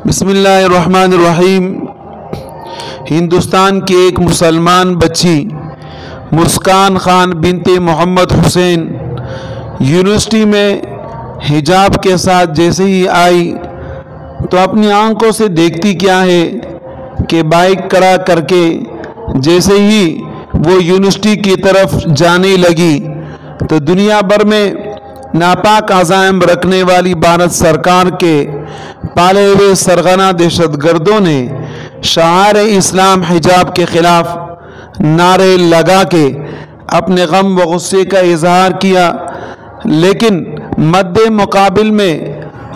بسم اللہ الرحمن الرحیم۔ ہندوستان کی ایک مسلمان بچی مسکان خان بنت محمد حسین یونیورسٹی میں حجاب کے ساتھ جیسے ہی آئی تو اپنی آنکھوں سے دیکھتی کیا ہے کہ بائک کھڑا کر کے جیسے ہی وہ یونیورسٹی کی طرف جانے لگی تو دنیا بھر میں ناپاک عزائم رکھنے والی بھارت سرکار کے پالے ہوئے سرغنہ دہشت گردوں نے شعائر اسلام حجاب کے خلاف نعرے لگا کے اپنے غم و غصے کا اظہار کیا، لیکن مد مقابل میں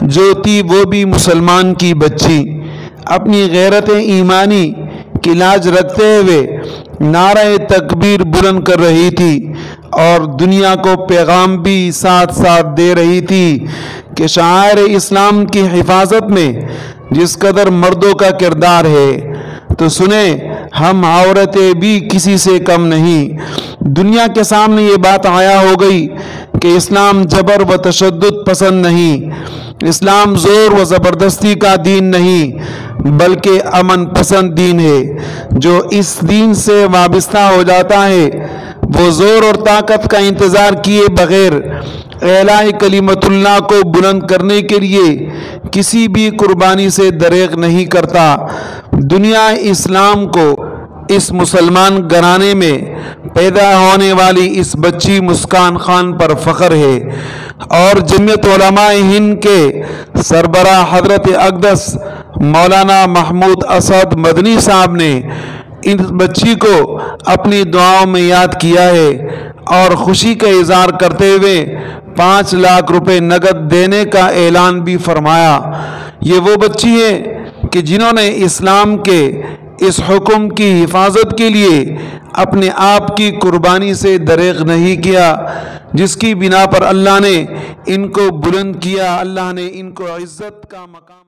جو تھی وہ بھی مسلمان کی بچی اپنی غیرت ایمانی کی لاج رکھتے ہوئے نعرہ تکبیر بلند کر رہی تھی اور دنیا کو پیغام بھی ساتھ ساتھ دے رہی تھی کہ شعائر اسلام کی حفاظت میں جس قدر مردوں کا کردار ہے تو سنیں ہم عورتیں بھی کسی سے کم نہیں۔ دنیا کے سامنے یہ بات عیاں ہو گئی کہ اسلام جبر و تشدد پسند نہیں، اسلام زور و زبردستی کا دین نہیں بلکہ امن پسند دین ہے۔ جو اس دین سے وابستہ ہو جاتا ہے وہ زور اور طاقت کا انتظار کیے بغیر اعلاء کلمت اللہ کو بلند کرنے کے لیے کسی بھی قربانی سے دریغ نہیں کرتا۔ دنیا اسلام کو اس مسلمان گھرانے میں پیدا ہونے والی اس بچی مسکان خان پر فخر ہے، اور جمعیت علماء ہند کے سربراہ حضرت اقدس مولانا محمود اسد مدنی صاحب نے اس بچی کو اپنی دعاؤں میں یاد کیا ہے اور خوشی کا اظہار کرتے ہوئے 5 لاکھ روپے نقد دینے کا اعلان بھی فرمایا۔ یہ وہ بچی ہے کہ جنہوں نے اسلام کے اس حکم کی حفاظت کے لیے اپنے آپ کی قربانی سے دریغ نہیں کیا، جس کی بنا پر اللہ نے ان کو بلند کیا، اللہ نے ان کو عزت کا مقام